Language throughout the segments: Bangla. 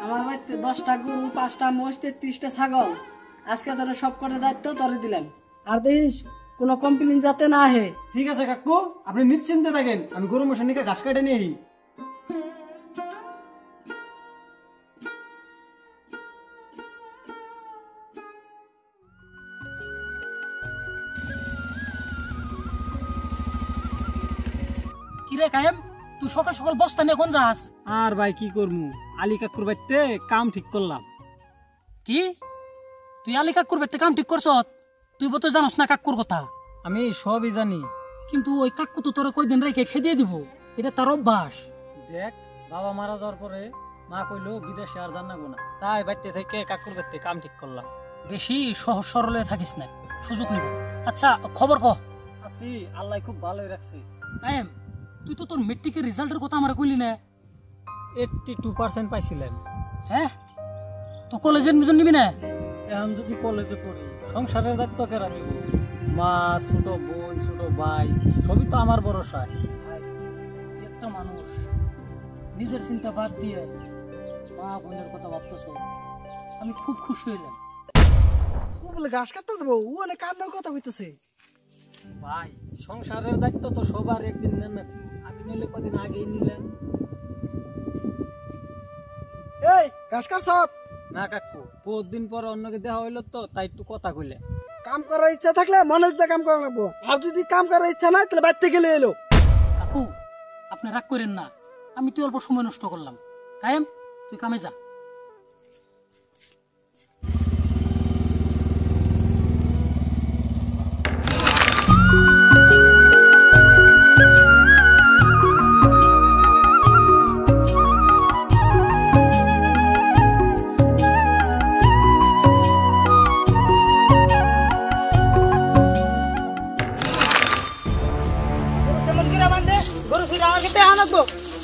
আমার বাড়িতে 10টা গরু, 5টা মোষ, 33টা ছাগল। আজকে তোর সব কটার দায়িত্ব তোরে দিলাম। আর দেখিস কোনো কমপ্লেইন যাতে না আহে। ঠিক আছে কাকু, আপনি নিশ্চিন্তে থাকেন, আমি গরু মশার নিকে ঘাস কাটে নিয়ে আহি। কিরে কায়েম, তুই সকাল সকাল বস্তা নিয়ে কোন যাস? আর ভাই কি করমু, আলী কাকুর বাড়িতে কাম ঠিক করলাম। কি তুই আলী কাকুর বাড়িতে কাম ঠিক করছ? তুই তো জানোস না কাকুর কথা। আমি সবই জানি, কিন্তু ওই কাকু তো তোরা কয়দিন রেখে খেদিয়ে দিব, এটা তার অভ্যাস। দেখ বাবা মারা যাওয়ার পরে মা কইলো বিদেশে আর জানাবো না, তাই বাড়িতে থেকে কাকুর বাড়িতে কাম ঠিক করলাম। বেশি সহজ সরলে থাকিস না, সুযোগ নিব। আচ্ছা খবর কহ। আছি, আল্লাহ খুব ভালোই রাখছে। কায়েম, তুই তো তোর মেট্রিকের রেজাল্টের কথা আমার কইলি না। 82% পাইছিলেন। হ্যাঁ, তো কলেজে এডমিশন নিবি না? এখন যদি কলেজে পড়ি সংসারের দায়িত্ব কেরা নিব? মা, ছোট বোন, ছোট ভাই সবই তো আমার ভরসায়। একটা মানুষ নিজের চিন্তা বাদ দিয়ে মা বোনের কথা ভাবতেছ, আমি খুব খুশি হইলাম। ও বলে ঘাস কাটতে যাবো, ও অনেক কান্নার কথা হইতেছে। ভাই সংসারের দায়িত্ব তো সবার একদিন নেন না, আমি নিলে কদিন আগেই নিলেন। এই ঘাস কাট সব। না কাকু, বহুত দিন পর অন্যকে দেওয়া হইলো তো, তাই একটু কথা কইলে। কাম করার ইচ্ছা থাকলে মনে হচ্ছে কাম করা লাগবো, আর যদি কাম করার ইচ্ছা নাই তাহলে বাড়িতে গেলে এলো। কাকু আপনি রাগ করেন না, আমি তুই অল্প সময় নষ্ট করলাম। কায়েম তুই কামে যা।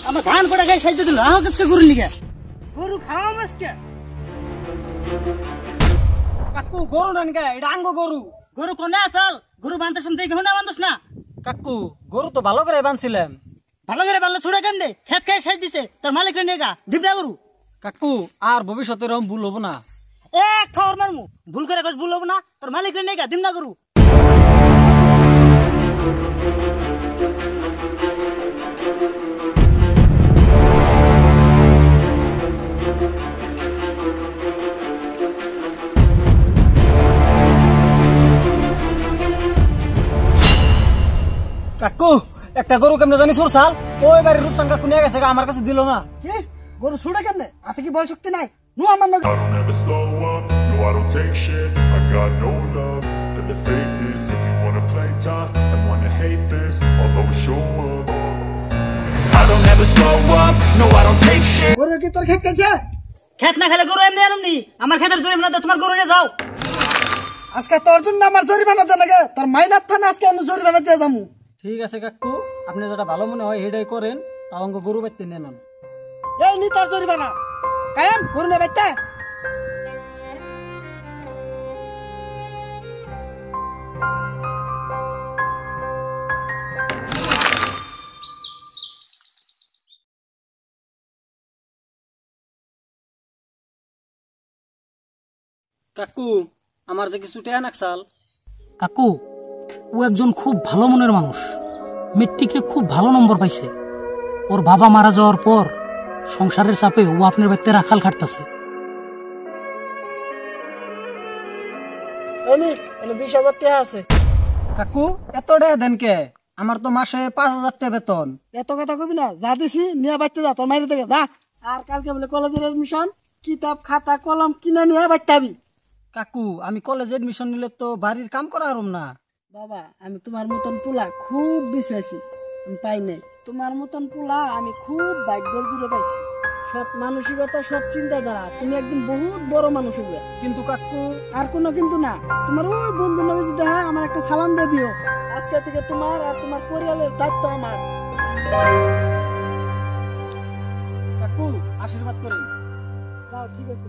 আমার ধান পড়ে গায়ে সাইতে দিল, আমার কাছে গরু নিকে গরু খাওয়া মাসকে। কাকু গরু নান গে, এটা আঙ্গ গরু। গরু কোনে আসল? গরু বান্ধতে শুনতে দেখে না বান্ধস না? কাকু গরু তো ভালো করে বানছিলাম। ভালো করে বান্ধলে ছুড়ে কেন খেত খাই সাইজ দিছে, তোর মালিক নিয়ে গা দিবনা গরু। কাকু আর ভবিষ্যতে এরকম ভুল হবো না। এক খাওয়ার মারমু, ভুল করে কস ভুল হবো না, তোর মালিক নিয়ে গা দিবনা গরু। কাকু একটা গরু কেমনে জানি সুরসাল, ওই বাড়ির রূপসান কাকু নিয়ে গেছে, আমার কাছে দিল না। কি গরু ছুড়ে কেমনে? হাতে কি বল শক্তি নাই? নু আমার I don't ever slow up, no I don't take shit. I got no love for the fakeness. If you wanna play tough and wanna hate this, I'll always show up. I don't ever slow up, no I don't take shit. গরু কি তোর খেত খেয়েছে? খেত না খেলে গরু এমনি এমনি, আমার খেতের জরিমানা দাও, তোমার গরু নিয়ে যাও। আজকে তোর জন্য আমার জরিমানা দেন লাগে, তোর মাইনার থানে আজকে আমি জরিমানা দিয়ে যাবো। ঠিক আছে কাকু, আপনি যেটা ভালো মনে হয় সেটাই করেন, তাও আমাকে গরু বাড়তে নিয়ে নেন। এই নি তোর জরিমানা। কায়েম গরু নে বাইতে। কাকু আমার যে কিছু টেয়া নাকসাল। কাকু ও একজন খুব ভালো মনের মানুষ, মেট্রিকে খুব ভালো নম্বর পাইছে। ওর বাবা মারা যাওয়ার পর সংসারের চাপে ও আপনার বাড়িতে রাখাল খাটতেছে। এই নি 20,000 টাকা আছে। কাকু এত টেয়া দেন কে? আমার তো মাসে 5,000 টাকা বেতন। এত কথা কবি না, যা দিছি নিয়ে বাইতে যা, তোর মাইরে থেকে যা। আর কালকে বলে কলেজের এডমিশন, কিতাব খাতা কলম কিনে নিয়ে বাইতে আবি। কাকু আমি কলেজে এডমিশন নিলে তো বাড়ির কাম করা আরম না। বাবা আমি তোমার মতন পোলা খুব বিচাইছি, আমি পাই নাই। তোমার মতন পোলা আমি খুব ভাগ্যর জুড়ে পাইছি। সৎ মানসিকতা, সৎ চিন্তাধারা, তুমি একদিন বহুত বড় মানুষ হবে। কিন্তু কাকু আর কোনো কিন্তু না, তোমার ওই বন্ধু নামে যদি হয় আমার একটা সালাম দিয়ে দিও। আজকে থেকে তোমার আর তোমার পরিবারের দায়িত্ব আমার। কাকু আশীর্বাদ করেন। যাও, ঠিক আছে।